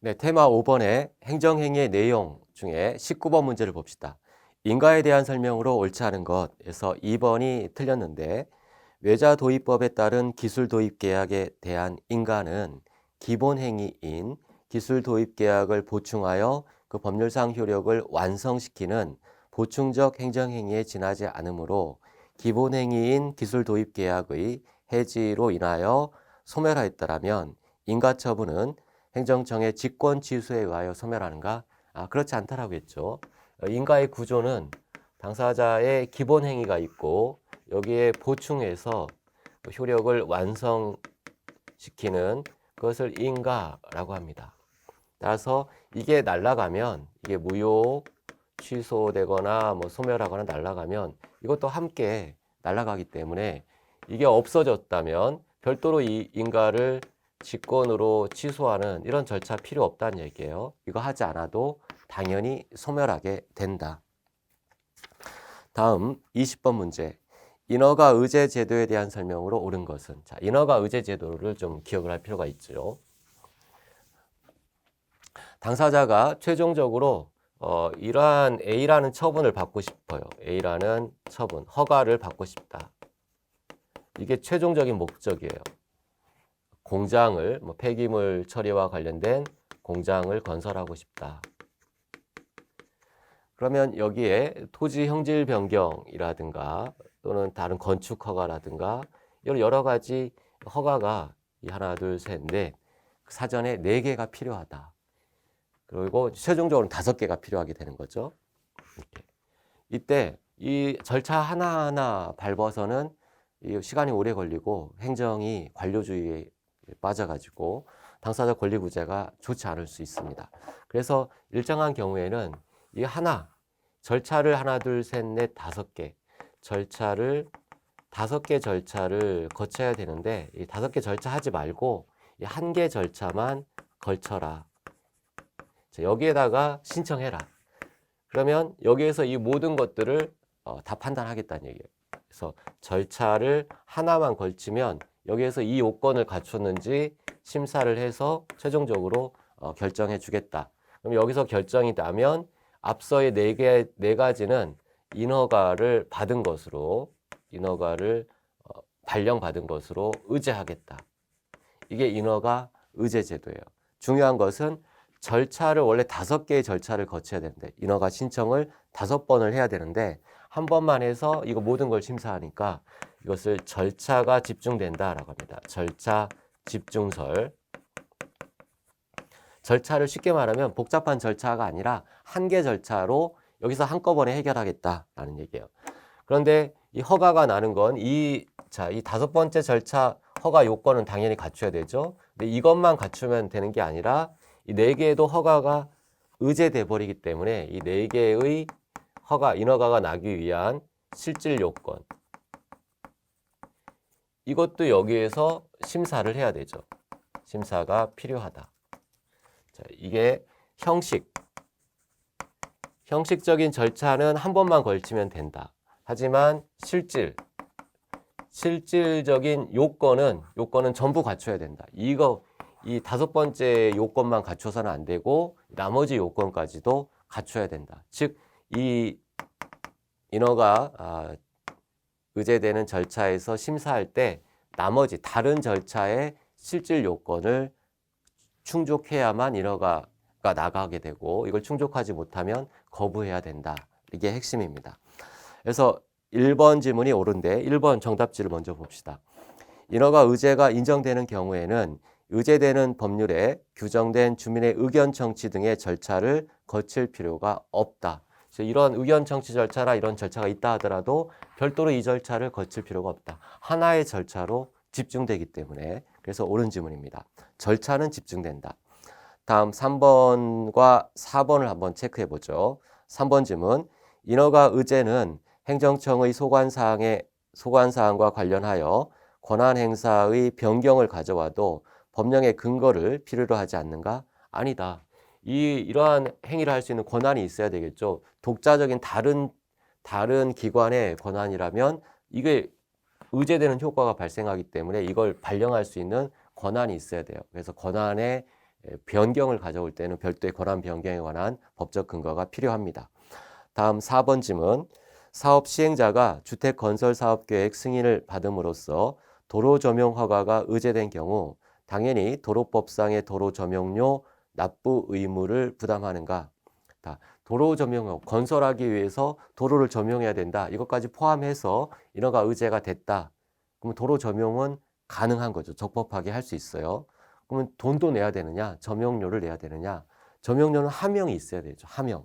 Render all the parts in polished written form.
네, 테마 5번의 행정행위의 내용 중에 19번 문제를 봅시다. 인가에 대한 설명으로 옳지 않은 것에서 2번이 틀렸는데 외자 도입법에 따른 기술 도입 계약에 대한 인가는 기본 행위인 기술 도입 계약을 보충하여 그 법률상 효력을 완성시키는 보충적 행정행위에 지나지 않으므로 기본 행위인 기술 도입 계약의 해지로 인하여 소멸하였더라면 인가 처분은 행정청의 직권 취소에 의하여 소멸하는가? 그렇지 않다라고 했죠. 인가의 구조는 당사자의 기본 행위가 있고 여기에 보충해서 효력을 완성시키는 그것을 인가라고 합니다. 따라서 이게 날아가면 이게 무효 취소되거나 뭐 소멸하거나 날아가면 이것도 함께 날아가기 때문에 이게 없어졌다면 별도로 이 인가를 직권으로 취소하는 이런 절차 필요 없다는 얘기예요. 이거 하지 않아도 당연히 소멸하게 된다. 다음 20번 문제. 인허가 의제 제도에 대한 설명으로 옳은 것은? 자, 인허가 의제 제도를 좀 기억을 할 필요가 있죠. 당사자가 최종적으로 이러한 A라는 처분을 받고 싶어요. A라는 처분, 허가를 받고 싶다. 이게 최종적인 목적이에요. 공장을, 폐기물 처리와 관련된 공장을 건설하고 싶다. 그러면 여기에 토지 형질 변경이라든가 또는 다른 건축 허가라든가 이런 여러 가지 허가가 하나, 둘, 셋, 넷 사전에 4개가 필요하다. 그리고 최종적으로 5개가 필요하게 되는 거죠. 이렇게. 이때 이 절차 하나하나 밟아서는 시간이 오래 걸리고 행정이 관료주의에 빠져가지고 당사자 권리 구제가 좋지 않을 수 있습니다. 그래서 일정한 경우에는 이 절차를 하나, 둘, 셋, 넷, 5개 절차를 5개 절차를 거쳐야 되는데 이 5개 절차 하지 말고 이 1개 절차만 걸쳐라. 여기에다가 신청해라. 그러면 여기에서 이 모든 것들을 다 판단하겠다는 얘기예요. 그래서 절차를 하나만 걸치면 여기에서 이 요건을 갖췄는지 심사를 해서 최종적으로 결정해 주겠다. 그럼 여기서 결정이 나면 앞서의 네 가지는 인허가를 받은 것으로 인허가를 발령받은 것으로 의제하겠다. 이게 인허가 의제 제도예요. 중요한 것은 절차를 원래 5개의 절차를 거쳐야 되는데 인허가 신청을 5번을 해야 되는데 한 번만 해서 이거 모든 걸 심사하니까 이것을 절차가 집중된다라고 합니다. 절차 집중설. 절차를 쉽게 말하면 복잡한 절차가 아니라 1개 절차로 여기서 한꺼번에 해결하겠다라는 얘기예요. 그런데 이 허가가 나는 건 이 5번째 절차 허가 요건은 당연히 갖춰야 되죠. 근데 이것만 갖추면 되는 게 아니라 이 4개에도 허가가 의제돼 버리기 때문에 이 4개의 인허가가 나기 위한 실질 요건 이것도 여기에서 심사를 해야 되죠. 심사가 필요하다. 자, 이게 형식적인 절차는 한 번만 걸치면 된다. 하지만 실질적인 요건은 전부 갖춰야 된다. 이 5번째 요건만 갖춰서는 안 되고 나머지 요건까지도 갖춰야 된다. 즉, 이 인허가 의제되는 절차에서 심사할 때 나머지 다른 절차의 실질 요건을 충족해야만 인허가가 나가게 되고 이걸 충족하지 못하면 거부해야 된다. 이게 핵심입니다. 그래서 1번 지문이 옳은데 1번 정답지를 먼저 봅시다. 인허가 의제가 인정되는 경우에는 의제되는 법률에 규정된 주민의 의견 청취 등의 절차를 거칠 필요가 없다. 이런 의견 청취 절차나 이런 절차가 있다 하더라도 별도로 이 절차를 거칠 필요가 없다. 하나의 절차로 집중되기 때문에 그래서 옳은 지문입니다. 절차는 집중된다. 다음 3번과 4번을 한번 체크해 보죠. 3번 지문. 인허가 의제는 행정청의 소관사항과 관련하여 권한 행사의 변경을 가져와도 법령의 근거를 필요로 하지 않는가? 아니다. 이러한 행위를 할 수 있는 권한이 있어야 되겠죠. 독자적인 다른 기관의 권한이라면 이게 의제되는 효과가 발생하기 때문에 이걸 발령할 수 있는 권한이 있어야 돼요. 그래서 권한의 변경을 가져올 때는 별도의 권한 변경에 관한 법적 근거가 필요합니다. 다음 4번 질문. 사업 시행자가 주택 건설 사업 계획 승인을 받음으로써 도로 점용 허가가 의제된 경우 당연히 도로법상의 도로 점용료 납부 의무를 부담하는가? 도로 점용, 건설하기 위해서 도로를 점용해야 된다. 이것까지 포함해서 인허가 의제가 됐다. 그러면 도로 점용은 가능한 거죠. 적법하게 할 수 있어요. 그러면 돈도 내야 되느냐? 점용료를 내야 되느냐? 점용료는 하명이 있어야 되죠. 하명.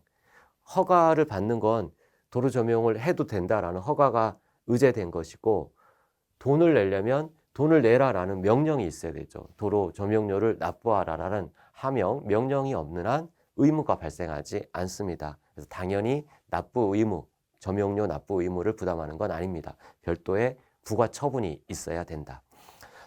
허가를 받는 건 도로 점용을 해도 된다라는 허가가 의제된 것이고, 돈을 내려면 돈을 내라라는 명령이 있어야 되죠. 도로 점용료를 납부하라라는 하명, 명령이 없는 한 의무가 발생하지 않습니다. 그래서 당연히 납부 의무, 점용료 납부 의무를 부담하는 건 아닙니다. 별도의 부과 처분이 있어야 된다.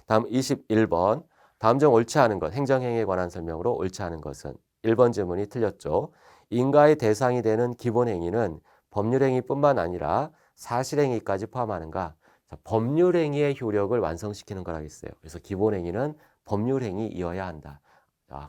다음 21번. 다음 중 옳지 않은 것, 행정행위에 관한 설명으로 옳지 않은 것은 1번 질문이 틀렸죠. 인가의 대상이 되는 기본행위는 법률행위뿐만 아니라 사실행위까지 포함하는가? 자, 법률행위의 효력을 완성시키는 거라고 했어요. 그래서 기본행위는 법률행위이어야 한다.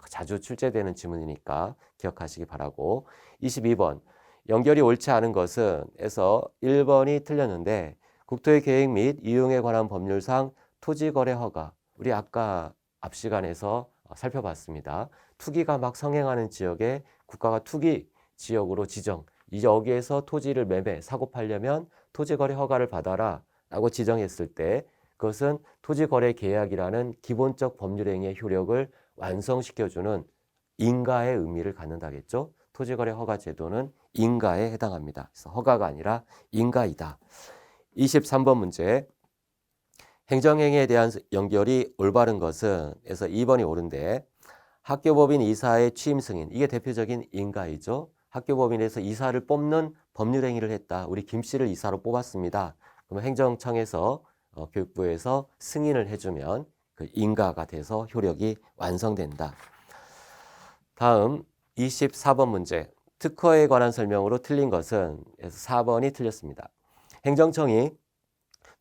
자주 출제되는 질문이니까 기억하시기 바라고. 22번. 연결이 옳지 않은 것은 에서 1번이 틀렸는데 국토의 계획 및 이용에 관한 법률상 토지거래 허가, 우리 아까 앞 시간에서 살펴봤습니다. 투기가 막 성행하는 지역에 국가가 투기 지역으로 지정, 여기에서 토지를 매매, 사고 팔려면 토지거래 허가를 받아라 라고 지정했을 때 그것은 토지거래 계약이라는 기본적 법률행위의 효력을 완성시켜주는 인가의 의미를 갖는다겠죠. 토지거래 허가 제도는 인가에 해당합니다. 그래서 허가가 아니라 인가이다. 23번 문제. 행정행위에 대한 연결이 올바른 것은 에서 2번이 옳은데 학교법인 이사의 취임 승인, 이게 대표적인 인가이죠. 학교법인에서 이사를 뽑는 법률행위를 했다. 우리 김 씨를 이사로 뽑았습니다. 그러면 행정청에서 교육부에서 승인을 해주면 그 인가가 돼서 효력이 완성된다. 다음 24번 문제. 특허에 관한 설명으로 틀린 것은 에서 4번이 틀렸습니다. 행정청이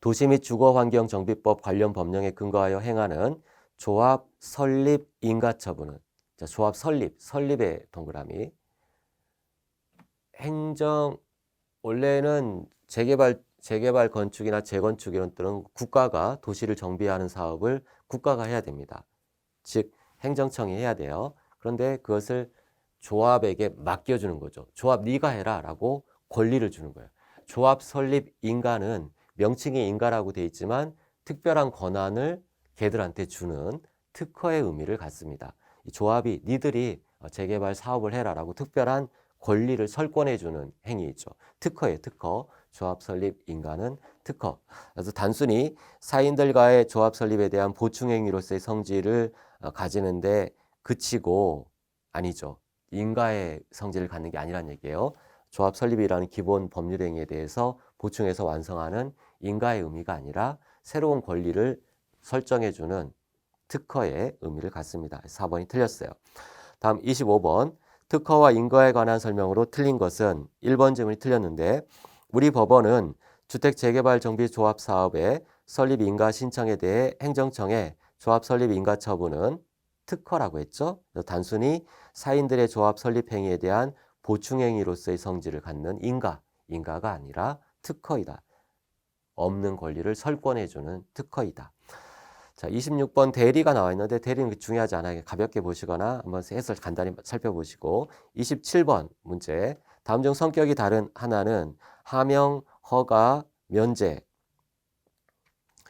도시 및 주거환경정비법 관련 법령에 근거하여 행하는 조합 설립 인가처분은, 자, 조합 설립의 동그라미. 행정, 원래는 재개발 건축이나 재건축 이런 때는 국가가 도시를 정비하는 사업을 국가가 해야 됩니다. 즉 행정청이 해야 돼요. 그런데 그것을 조합에게 맡겨주는 거죠. 조합 네가 해라 라고 권리를 주는 거예요. 조합 설립 인가는 명칭이 인가라고 되어 있지만 특별한 권한을 걔들한테 주는 특허의 의미를 갖습니다. 이 조합이 니들이 재개발 사업을 해라라고 특별한 권리를 설권해 주는 행위이죠. 특허예요, 특허. 조합 설립 인가는 특허. 그래서 단순히 사인들과의 조합 설립에 대한 보충 행위로서의 성질을 가지는데 그치고, 아니죠. 인가의 성질을 갖는 게 아니란 얘기예요. 조합 설립이라는 기본 법률 행위에 대해서 보충해서 완성하는 인가의 의미가 아니라 새로운 권리를 설정해 주는 특허의 의미를 갖습니다. 4번이 틀렸어요. 다음 25번. 특허와 인가에 관한 설명으로 틀린 것은 1번 질문이 틀렸는데 우리 법원은 주택 재개발 정비 조합 사업의 설립 인가 신청에 대해 행정청에 조합 설립 인가 처분은 특허라고 했죠. 단순히 사인들의 조합 설립 행위에 대한 보충 행위로서의 성질을 갖는 인가가 아니라 특허이다. 없는 권리를 설권해주는 특허이다. 자, 26번 대리가 나와 있는데 대리는 중요하지 않아요. 가볍게 보시거나 한번 해설 간단히 살펴보시고 27번 문제. 다음 중 성격이 다른 하나는 하명, 허가, 면제.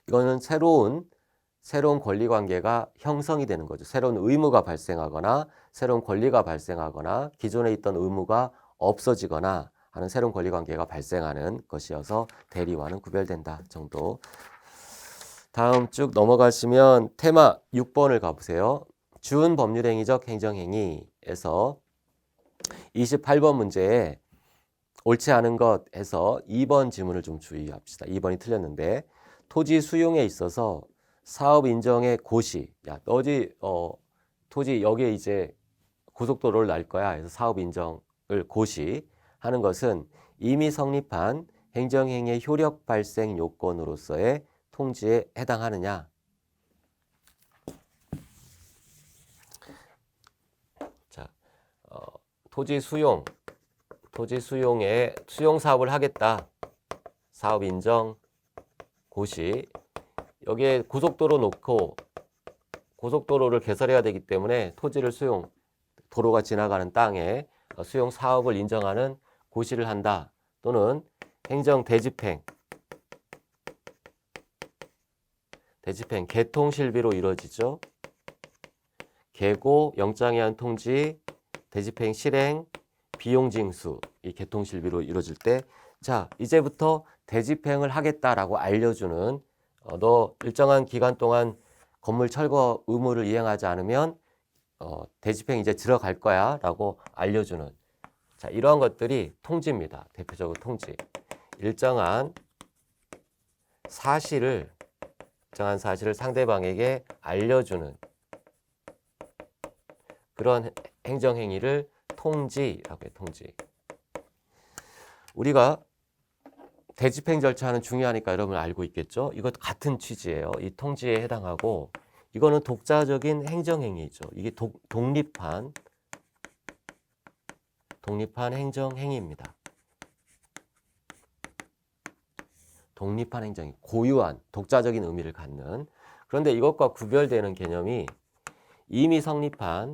이거는 새로운 권리관계가 형성이 되는 거죠. 새로운 의무가 발생하거나 새로운 권리가 발생하거나 기존에 있던 의무가 없어지거나 하는 새로운 권리관계가 발생하는 것이어서 대리와는 구별된다 정도. 다음 쭉 넘어가시면 테마 6번을 가보세요. 준법률행위적 행정행위에서 28번 문제에 옳지 않은 것에서 2번 지문을 좀 주의합시다. 2번이 틀렸는데 토지 수용에 있어서 사업 인정의 고시, 야, 너지 토지 여기에 이제 고속도로를 날 거야. 그래서 사업 인정을 고시하는 것은 이미 성립한 행정행위의 효력 발생 요건으로서의 통지에 해당하느냐? 토지 수용에 수용 사업을 하겠다. 사업 인정 고시. 여기에 고속도로 놓고 고속도로를 개설해야 되기 때문에 토지를 수용, 도로가 지나가는 땅에 수용 사업을 인정하는 고시를 한다. 또는 행정 대집행, 개통실비로 이루어지죠. 계고, 영장에 의한 통지, 대집행 실행, 비용 징수, 이 개통실비로 이루어질 때, 자, 이제부터 대집행을 하겠다라고 알려주는, 너 일정한 기간 동안 건물 철거 의무를 이행하지 않으면 대집행 이제 들어갈 거야 라고 알려주는, 자, 이러한 것들이 통지입니다. 대표적으로 통지. 일정한 사실을 상대방에게 알려주는 그런 행정행위를 통지라고 해요. 통지. 우리가 대집행 절차는 중요하니까 여러분 알고 있겠죠? 이것도 같은 취지예요. 이 통지에 해당하고, 이거는 독자적인 행정행위죠. 이게 독립한 행정행위입니다. 독립한 행정이 고유한 독자적인 의미를 갖는. 그런데 이것과 구별되는 개념이 이미 성립한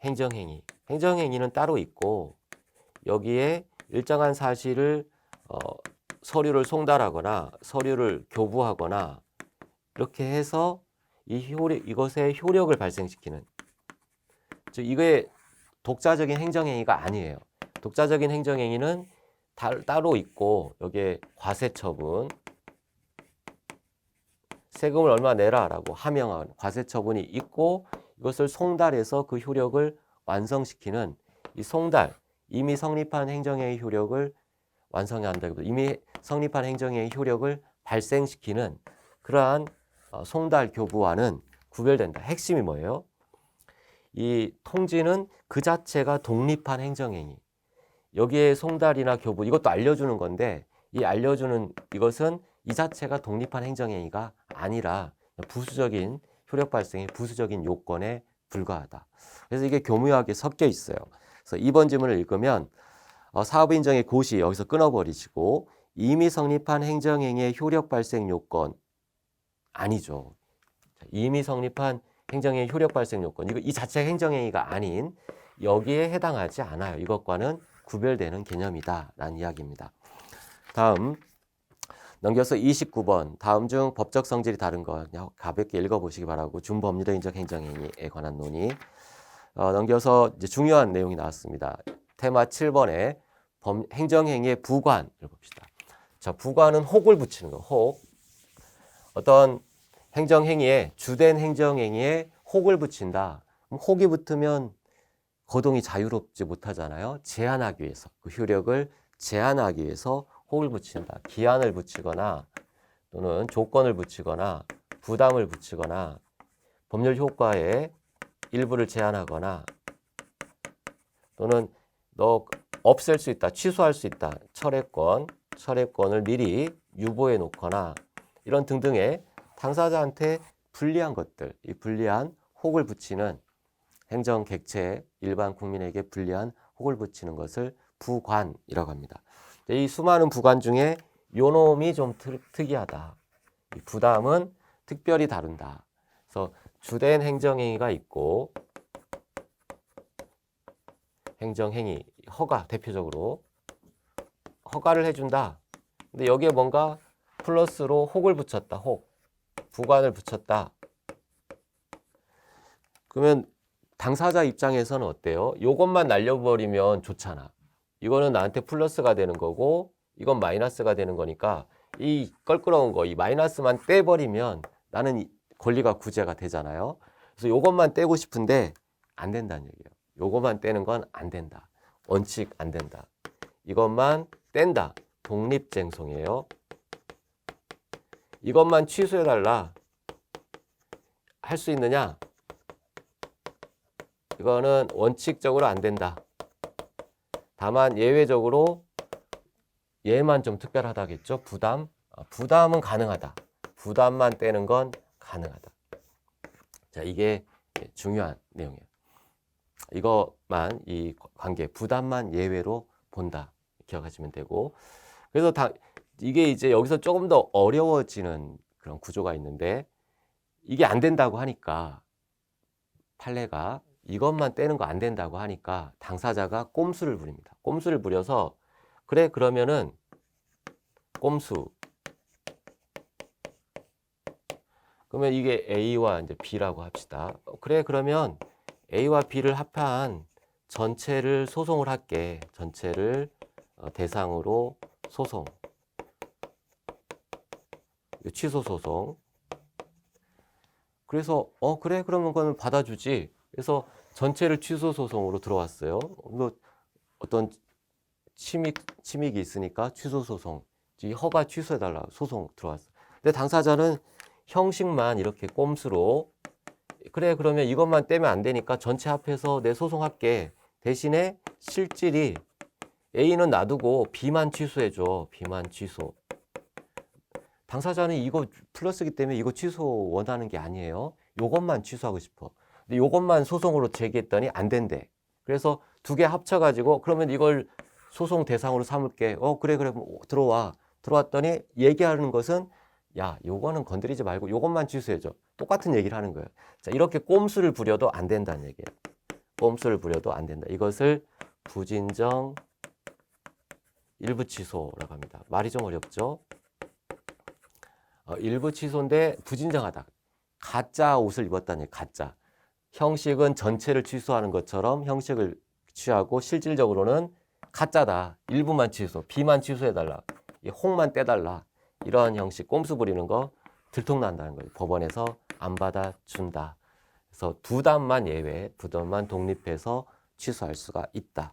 행정행위. 행정행위는 따로 있고, 여기에 일정한 사실을 서류를 송달하거나 서류를 교부하거나 이렇게 해서 이것의 효력을 발생시키는, 즉 이게 독자적인 행정행위가 아니에요. 독자적인 행정행위는 따로 있고, 여기에 과세처분, 세금을 얼마 내라라고 하명한 과세처분이 있고, 이것을 송달해서 그 효력을 완성시키는 이 송달, 이미 성립한 행정행위 효력을 완성해야 한다기보다 이미 성립한 행정행위 효력을 발생시키는 그러한 송달 교부와는 구별된다. 핵심이 뭐예요? 이 통지는 그 자체가 독립한 행정행위. 여기에 송달이나 교부, 이것도 알려주는 건데, 이 알려주는 이것은 이 자체가 독립한 행정행위가 아니라 부수적인 효력 발생의 부수적인 요건에 불과하다. 그래서 이게 교묘하게 섞여 있어요. 그래서 2번 지문을 읽으면 사업 인정의 고시 여기서 끊어버리시고, 이미 성립한 행정행위의 효력 발생 요건 아니죠. 이미 성립한 행정행위 효력 발생 요건, 이 자체가 행정행위가 아닌, 여기에 해당하지 않아요. 이것과는 구별되는 개념이다 라는 이야기입니다. 다음 넘겨서 29번, 다음 중 법적 성질이 다른 것, 가볍게 읽어보시기 바라고. 준법률의 인정 행정행위에 관한 논의. 넘겨서 이제 중요한 내용이 나왔습니다. 테마 7번에 행정행위의 부관을 봅시다. 자, 부관은 혹을 붙이는 거. 혹. 어떤 행정행위에, 주된 행정행위에 혹을 붙인다. 혹이 붙으면 거동이 자유롭지 못하잖아요. 제한하기 위해서, 그 효력을 제한하기 위해서 혹을 붙인다. 기한을 붙이거나 또는 조건을 붙이거나 부담을 붙이거나 법률 효과의 일부를 제한하거나 또는 너 없앨 수 있다, 취소할 수 있다, 철회권을 미리 유보해 놓거나 이런 등등의 당사자한테 불리한 것들, 이 불리한 혹을 붙이는 행정 객체, 일반 국민에게 불리한 혹을 붙이는 것을 부관이라고 합니다. 이 수많은 부관 중에 요 놈이 좀 특이하다. 이 부담은 특별히 다룬다. 그래서 주된 행정행위가 있고, 행정행위, 허가, 대표적으로 허가를 해준다. 근데 여기에 뭔가 플러스로 혹을 붙였다. 혹, 부관을 붙였다. 그러면 당사자 입장에서는 어때요? 이것만 날려버리면 좋잖아. 이거는 나한테 플러스가 되는 거고 이건 마이너스가 되는 거니까 이 껄끄러운 거, 이 마이너스만 떼버리면 나는 권리가 구제가 되잖아요. 그래서 이것만 떼고 싶은데 안 된다는 얘기예요. 이것만 떼는 건 안 된다. 원칙 안 된다. 이것만 뗀다. 독립쟁송이에요. 이것만 취소해달라. 할 수 있느냐? 이거는 원칙적으로 안 된다. 다만 예외적으로 얘만 좀 특별하다겠죠. 부담은 가능하다. 부담만 떼는 건 가능하다. 자, 이게 중요한 내용이에요. 이것만 이 관계 부담만 예외로 본다 기억하시면 되고 그래서 이게 이제 여기서 조금 더 어려워지는 그런 구조가 있는데 이게 안 된다고 하니까 판례가 이것만 떼는 거 안 된다고 하니까 당사자가 꼼수를 부립니다. 꼼수를 부려서 그래 그러면은 꼼수 그러면 이게 A와 이제 B라고 합시다. 그래 그러면 A와 B를 합한 전체를 소송을 할게. 전체를 대상으로 소송. 취소 소송. 그래서 그래 그러면 그건 받아주지. 그래서 전체를 취소 소송으로 들어왔어요. 어떤 침익이 있으니까 취소 소송. 이 허가 취소해달라 소송 들어왔어. 근데 당사자는 형식만 이렇게 꼼수로 그래 그러면 이것만 떼면 안 되니까 전체 합해서 내 소송할게. 대신에 실질이 A는 놔두고 B만 취소해줘. B만 취소. 당사자는 이거 플러스기 때문에 이거 취소 원하는 게 아니에요. 요것만 취소하고 싶어. 근데 요것만 소송으로 제기했더니 안 된대. 그래서 두 개 합쳐가지고 그러면 이걸 소송 대상으로 삼을게. 그래 들어와. 들어왔더니 얘기하는 것은 야 요거는 건드리지 말고 요것만 취소해줘. 똑같은 얘기를 하는 거예요. 자 이렇게 꼼수를 부려도 안 된다는 얘기예요. 꼼수를 부려도 안 된다. 이것을 부진정 일부 취소라고 합니다. 말이 좀 어렵죠? 일부 취소인데 부진정하다. 가짜 옷을 입었다는 얘기, 가짜. 형식은 전체를 취소하는 것처럼 형식을 취하고 실질적으로는 가짜다. 일부만 취소, B만 취소해달라. 이 홍만 떼달라. 이러한 형식 꼼수 부리는 거 들통난다는 거예요. 법원에서 안 받아준다. 그래서 부담만 예외, 부담만 독립해서 취소할 수가 있다.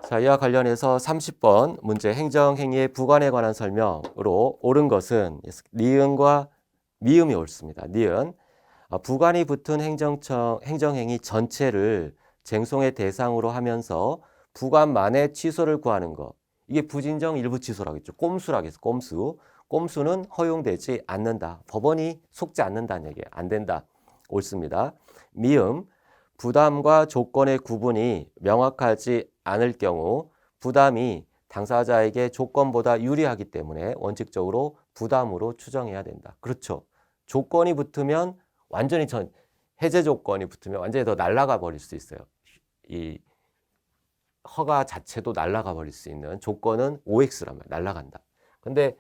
자, 이와 관련해서 30번 문제 행정행위의 부관에 관한 설명으로 옳은 것은 니은과 미음이 옳습니다. 니은 부관이 붙은 행정행위 전체를 쟁송의 대상으로 하면서 부관만의 취소를 구하는 것. 이게 부진정 일부 취소라고 했죠. 꼼수라고 했어. 꼼수. 꼼수는 허용되지 않는다. 법원이 속지 않는다는 얘기예요. 안 된다. 옳습니다. 미음 부담과 조건의 구분이 명확하지 않을 경우 부담이 당사자에게 조건보다 유리하기 때문에 원칙적으로 부담으로 추정해야 된다. 그렇죠. 조건이 붙으면 완전히 해제 조건이 붙으면 완전히 더 날아가 버릴 수 있어요. 이 허가 자체도 날아가 버릴 수 있는 조건은 OX란 말이에요. 날아간다. 근데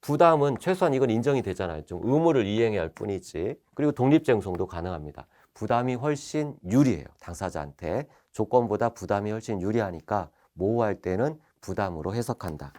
부담은 최소한 이건 인정이 되잖아요. 좀 의무를 이행해야 할 뿐이지. 그리고 독립쟁송도 가능합니다. 부담이 훨씬 유리해요. 당사자한테. 조건보다 부담이 훨씬 유리하니까 모호할 때는 부담으로 해석한다.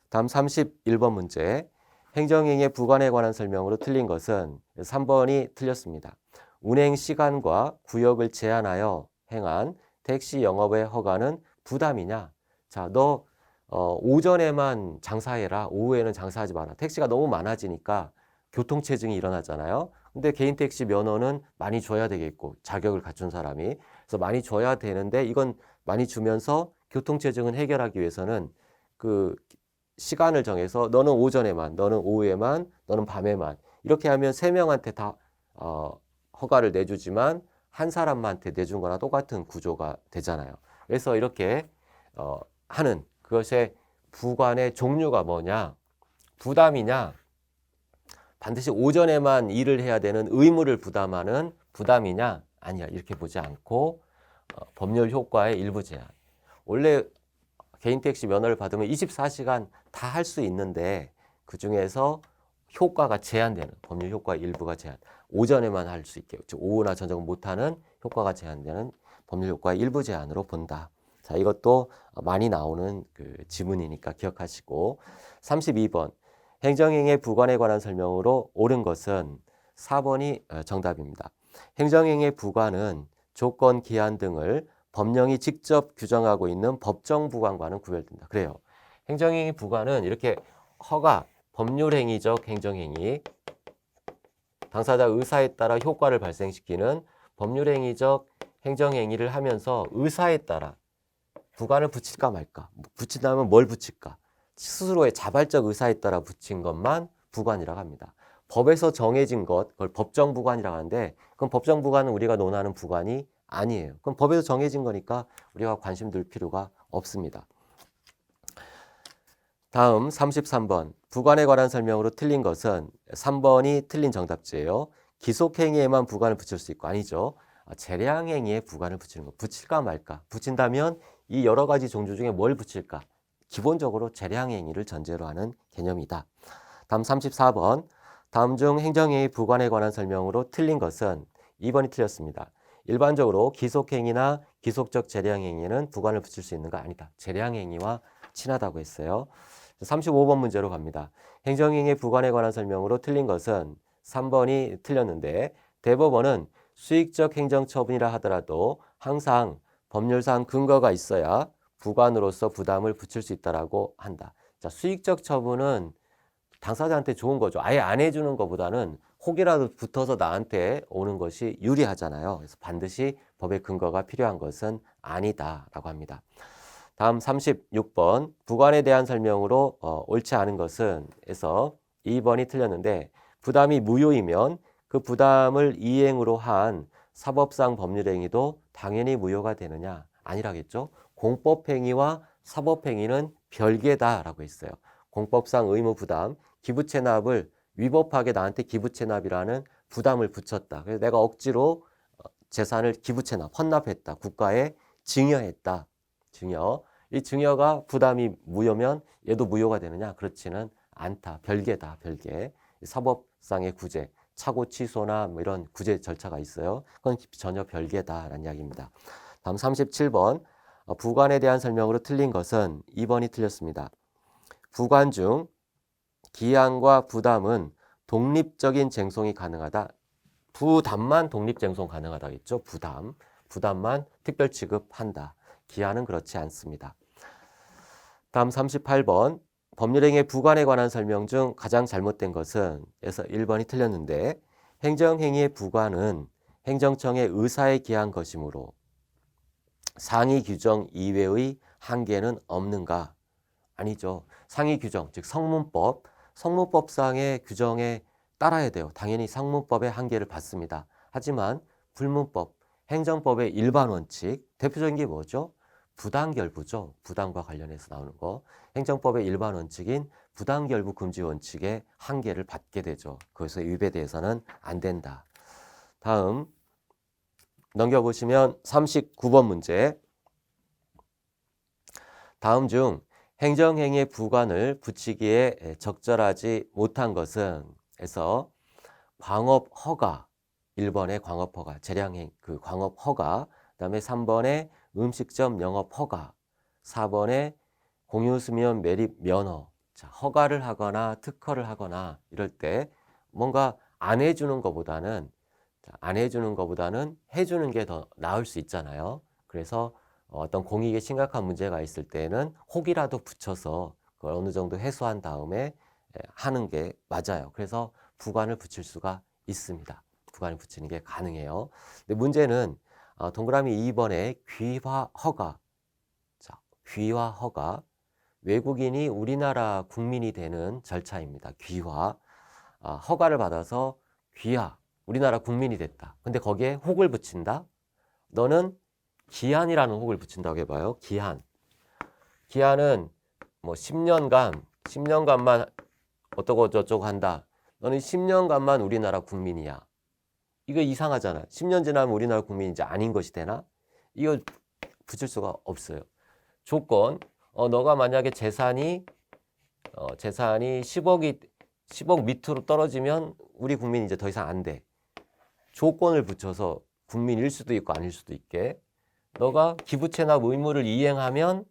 다음 31번 문제. 행정행위의 부관에 관한 설명으로 틀린 것은 3번이 틀렸습니다. 운행 시간과 구역을 제한하여 행한 택시 영업의 허가는 부담이냐? 자, 너 오전에만 장사해라. 오후에는 장사하지 마라. 택시가 너무 많아지니까 교통체증이 일어나잖아요. 근데 개인 택시 면허는 많이 줘야 되겠고 자격을 갖춘 사람이. 그래서 많이 줘야 되는데 이건 많이 주면서 교통체증은 해결하기 위해서는 그 시간을 정해서 너는 오전에만, 너는 오후에만, 너는 밤에만 이렇게 하면 세 명한테 다 허가를 내주지만 한 사람한테 내준 거나 똑같은 구조가 되잖아요. 그래서 이렇게 하는 그것의 부관의 종류가 뭐냐? 부담이냐? 반드시 오전에만 일을 해야 되는 의무를 부담하는 부담이냐? 아니야. 이렇게 보지 않고 법률 효과의 일부 제한. 원래 개인 택시 면허를 받으면 24시간 다 할 수 있는데 그중에서 효과가 제한되는 법률 효과 일부가 제한. 오전에만 할 수 있게, 즉 오후나 저녁 못하는 효과가 제한되는 법률 효과의 일부 제한으로 본다. 자, 이것도 많이 나오는 그 지문이니까 기억하시고 32번 행정행위의 부관에 관한 설명으로 옳은 것은 4번이 정답입니다. 행정행위의 부관은 조건, 기한 등을 법령이 직접 규정하고 있는 법정 부관과는 구별된다. 그래요. 행정행위 부관은 이렇게 허가, 법률행위적 행정행위, 당사자 의사에 따라 효과를 발생시키는 법률행위적 행정행위를 하면서 의사에 따라 부관을 붙일까 말까, 붙인다면 뭘 붙일까, 스스로의 자발적 의사에 따라 붙인 것만 부관이라고 합니다. 법에서 정해진 것, 그걸 법정부관이라고 하는데 그럼 법정부관은 우리가 논하는 부관이 아니에요. 그럼 법에서 정해진 거니까 우리가 관심 둘 필요가 없습니다. 다음 33번. 부관에 관한 설명으로 틀린 것은 3번이 틀린 정답지예요. 기속행위에만 부관을 붙일 수 있고 아니죠. 재량행위에 부관을 붙이는 거. 붙일까 말까. 붙인다면 이 여러 가지 종류 중에 뭘 붙일까? 기본적으로 재량행위를 전제로 하는 개념이다. 다음 34번. 다음 중 행정행위 부관에 관한 설명으로 틀린 것은 2번이 틀렸습니다. 일반적으로 기속행위나 기속적 재량행위는 부관을 붙일 수 있는 거 아니다. 재량행위와 친하다고 했어요. 35번 문제로 갑니다. 행정행위 부관에 관한 설명으로 틀린 것은 3번이 틀렸는데 대법원은 수익적 행정처분이라 하더라도 항상 법률상 근거가 있어야 부관으로서 부담을 붙일 수 있다고 한다. 자, 수익적 처분은 당사자한테 좋은 거죠. 아예 안 해주는 것보다는 혹이라도 붙어서 나한테 오는 것이 유리하잖아요. 그래서 반드시 법의 근거가 필요한 것은 아니다라고 합니다. 다음 36번 부관에 대한 설명으로 옳지 않은 것은 에서 2번이 틀렸는데 부담이 무효이면 그 부담을 이행으로 한 사법상 법률행위도 당연히 무효가 되느냐? 아니라겠죠. 공법행위와 사법행위는 별개다라고 했어요. 공법상 의무 부담, 기부채납을 위법하게 나한테 기부채납이라는 부담을 붙였다. 그래서 내가 억지로 재산을 기부채납, 헌납했다. 국가에 증여했다. 증여. 이 증여가 부담이 무효면 얘도 무효가 되느냐? 그렇지는 않다. 별개다. 별개. 사법상의 구제, 차고 취소나 뭐 이런 구제 절차가 있어요. 그건 전혀 별개다라는 이야기입니다. 다음 37번. 부관에 대한 설명으로 틀린 것은 2번이 틀렸습니다. 부관 중 기한과 부담은 독립적인 쟁송이 가능하다. 부담만 독립쟁송 가능하다겠죠. 부담만 특별 취급한다. 기한은 그렇지 않습니다. 다음 38번. 법률행위 부관에 관한 설명 중 가장 잘못된 것은 에서 1번이 틀렸는데 행정행위의 부관은 행정청의 의사에 기한 것이므로 상위 규정 이외의 한계는 없는가? 아니죠. 상위 규정, 즉 성문법상의 규정에 따라야 돼요. 당연히 성문법의 한계를 받습니다. 하지만 불문법, 행정법의 일반 원칙, 대표적인 게 뭐죠? 부당결부죠. 부당과 관련해서 나오는 거. 행정법의 일반 원칙인 부당결부 금지 원칙의 한계를 받게 되죠. 그래서 위배돼서는 안 된다. 다음 넘겨보시면 39번 문제. 다음 중 행정행위의 부관을 붙이기에 적절하지 못한 것은 에서 광업 허가, 1번의 광업 허가, 재량행 그 광업 허가, 그다음에 3번의 음식점 영업 허가, 4번의 공유수면 매립 면허. 자, 허가를 하거나 특허를 하거나 이럴 때 뭔가 안 해주는 것보다는 해주는 게 더 나을 수 있잖아요. 그래서 어떤 공익에 심각한 문제가 있을 때는 혹이라도 붙여서 그걸 어느 정도 해소한 다음에 하는 게 맞아요. 그래서 부관을 붙일 수가 있습니다. 부관을 붙이는 게 가능해요. 근데 문제는 동그라미 2번에 귀화 허가. 자, 귀화 허가. 외국인이 우리나라 국민이 되는 절차입니다. 귀화. 허가를 받아서 귀화. 우리나라 국민이 됐다. 근데 거기에 혹을 붙인다. 너는 기한이라는 혹을 붙인다고 해봐요. 기한은 뭐 10년간만 어떠고 저쩌고 한다. 너는 10년간만 우리나라 국민이야. 이거 이상하잖아. 10년 지나면 우리나라 국민이 이제 아닌 것이 되나? 이거 붙일 수가 없어요. 조건, 너가 만약에 재산이 10억 밑으로 떨어지면 우리 국민이 이제 더 이상 안 돼. 조건을 붙여서 국민일 수도 있고 아닐 수도 있게. 너가 기부채납 의무를 이행하면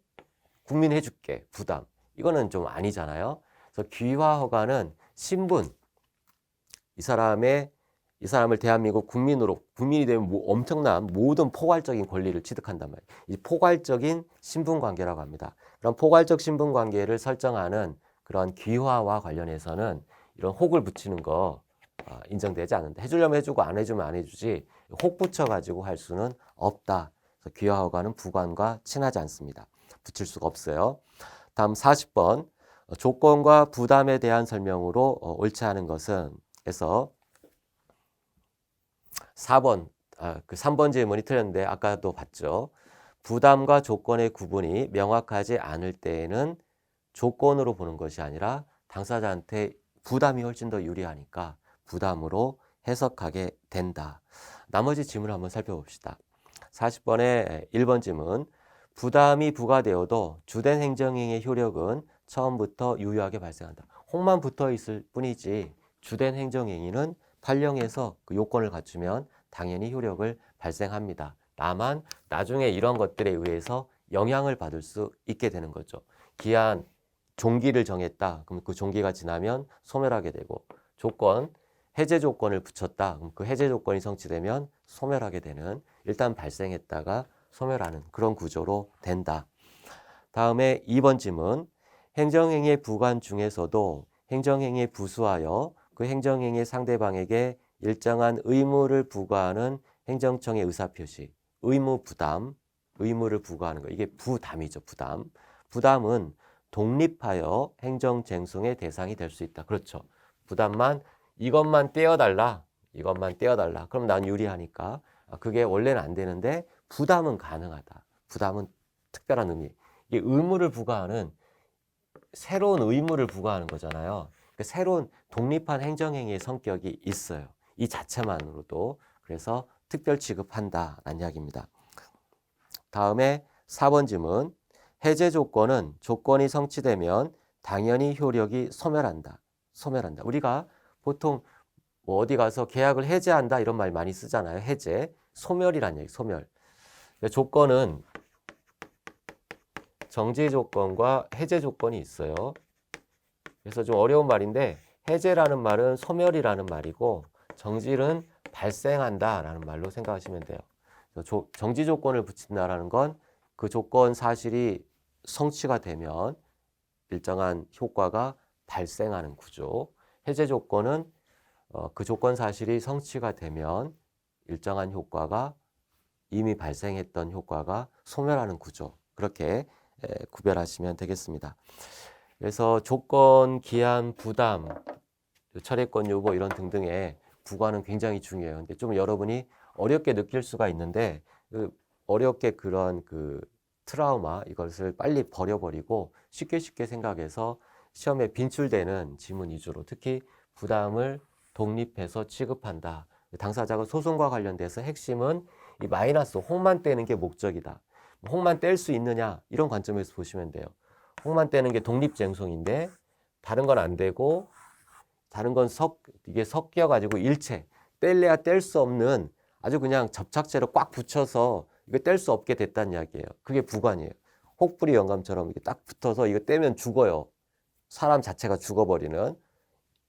국민 해줄게. 부담. 이거는 좀 아니잖아요. 그래서 귀화 허가는 신분, 이 사람을 대한민국 국민이 되면 엄청난 모든 포괄적인 권리를 취득한단 말이에요. 이 포괄적인 신분 관계라고 합니다. 그런 포괄적 신분 관계를 설정하는 그런 귀화와 관련해서는 이런 혹을 붙이는 거 인정되지 않는다. 해주려면 해주고 안 해주면 안 해주지 혹 붙여가지고 할 수는 없다. 그래서 귀화 허가는 부관과 친하지 않습니다. 붙일 수가 없어요. 다음 40번. 조건과 부담에 대한 설명으로 옳지 않은 것은 해서 4번, 그 3번 질문이 틀렸는데 아까도 봤죠. 부담과 조건의 구분이 명확하지 않을 때에는 조건으로 보는 것이 아니라 당사자한테 부담이 훨씬 더 유리하니까 부담으로 해석하게 된다. 나머지 질문을 한번 살펴봅시다. 40번의 1번 질문. 부담이 부과되어도 주된 행정행위의 효력은 처음부터 유효하게 발생한다. 혹만 붙어 있을 뿐이지 주된 행정행위는 발령해서 그 요건을 갖추면 당연히 효력을 발생합니다. 다만 나중에 이런 것들에 의해서 영향을 받을 수 있게 되는 거죠. 기한 종기를 정했다. 그럼 그 종기가 지나면 소멸하게 되고 조건, 해제 조건을 붙였다. 그럼 그 해제 조건이 성취되면 소멸하게 되는 일단 발생했다가 소멸하는 그런 구조로 된다. 다음에 2번 질문. 행정행위의 부관 중에서도 행정행위에 부수하여 그 행정행위의 상대방에게 일정한 의무를 부과하는 행정청의 의사표시, 의무 부담, 의무를 부과하는 거. 이게 부담이죠, 부담. 부담은 독립하여 행정쟁송의 대상이 될 수 있다. 그렇죠. 부담만 이것만 떼어달라. 이것만 떼어달라. 그럼 난 유리하니까. 그게 원래는 안 되는데 부담은 가능하다. 부담은 특별한 의미. 이게 의무를 부과하는 새로운 의무를 부과하는 거잖아요. 그러니까 새로운 독립한 행정행위의 성격이 있어요. 이 자체만으로도. 그래서 특별 취급한다라는 이야기입니다. 다음에 4번 질문. 해제 조건은 조건이 성취되면 당연히 효력이 소멸한다. 소멸한다. 우리가 보통 뭐 어디 가서 계약을 해제한다 이런 말 많이 쓰잖아요. 해제, 소멸이란 얘기, 소멸. 조건은 정지 조건과 해제 조건이 있어요. 그래서 좀 어려운 말인데 해제라는 말은 소멸이라는 말이고 정지는 발생한다라는 말로 생각하시면 돼요. 정지 조건을 붙인다라는 건 그 조건 사실이 성취가 되면 일정한 효과가 발생하는 구조. 해제 조건은 그 조건 사실이 성취가 되면 일정한 효과가 이미 발생했던 효과가 소멸하는 구조. 그렇게 구별하시면 되겠습니다. 그래서 조건, 기한, 부담, 철회권 요구 이런 등등의 부과는 굉장히 중요해요. 근데 좀 여러분이 어렵게 느낄 수가 있는데 어렵게 그런 그 트라우마 이것을 빨리 버려버리고 쉽게 생각해서 시험에 빈출되는 지문 위주로 특히 부담을 독립해서 취급한다. 당사자가 소송과 관련돼서 핵심은 이 마이너스 혹만 떼는 게 목적이다. 혹만 뗄 수 있느냐 이런 관점에서 보시면 돼요. 혹만 떼는 게 독립쟁송인데 다른 건 안 되고 다른 건 이게 섞여가지고 일체 뗄래야 뗄 수 없는 아주 그냥 접착제로 꽉 붙여서 이거 뗄 수 없게 됐다는 이야기예요. 그게 부관이에요. 혹부리 영감처럼 이게 딱 붙어서 이거 떼면 죽어요. 사람 자체가 죽어버리는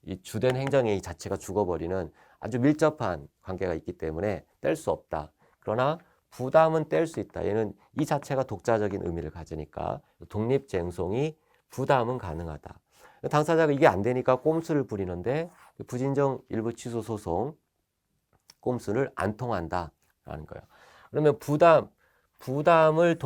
이 주된 행정행위 자체가 죽어버리는 아주 밀접한 관계가 있기 때문에 뗄 수 없다. 그러나 부담은 뗄 수 있다. 얘는 이 자체가 독자적인 의미를 가지니까 독립쟁송이 부담은 가능하다. 당사자가 이게 안 되니까 꼼수를 부리는데 부진정 일부 취소 소송 꼼수를 안 통한다라는 거예요. 그러면 부담을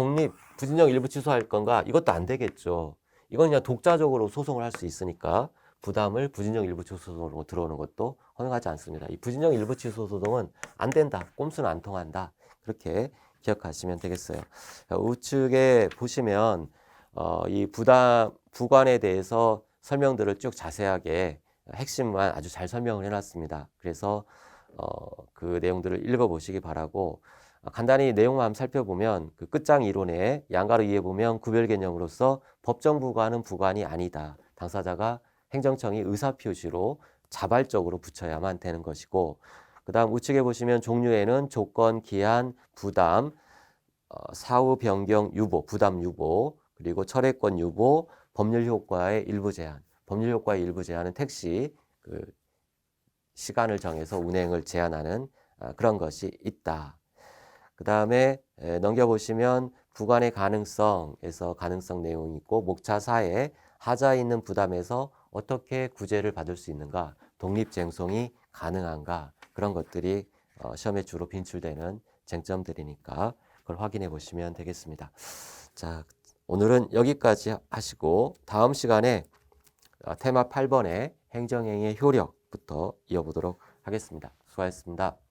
부진정 일부 취소할 건가? 이것도 안 되겠죠. 이건 그냥 독자적으로 소송을 할 수 있으니까 부담을 부진정 일부 취소 소송으로 들어오는 것도 허용하지 않습니다. 이 부진정 일부 취소 소송은 안 된다. 꼼수는 안 통한다. 그렇게 기억하시면 되겠어요. 우측에 보시면 이 부관에 대해서 설명들을 쭉 자세하게 핵심만 아주 잘 설명을 해놨습니다. 그래서 그 내용들을 읽어보시기 바라고 간단히 내용만 한번 살펴보면 그 끝장 이론에 양가로 이해해보면 구별 개념으로서 법정 부관은 부관이 아니다. 당사자가 행정청이 의사표시로 자발적으로 붙여야만 되는 것이고 그 다음 우측에 보시면 종류에는 조건, 기한, 부담, 사후 변경 유보, 부담 유보, 그리고 철회권 유보, 법률 효과의 일부 제한. 법률 효과의 일부 제한은 택시 그 시간을 정해서 운행을 제한하는 그런 것이 있다. 그 다음에 넘겨보시면 부관의 가능성에서 가능성 내용이 있고 목차 4에 하자에 있는 부담에서 어떻게 구제를 받을 수 있는가, 독립쟁송이 가능한가 그런 것들이 시험에 주로 빈출되는 쟁점들이니까 그걸 확인해 보시면 되겠습니다. 자, 오늘은 여기까지 하시고 다음 시간에 테마 8번의 행정행위의 효력 부터 이어보도록 하겠습니다. 수고하셨습니다.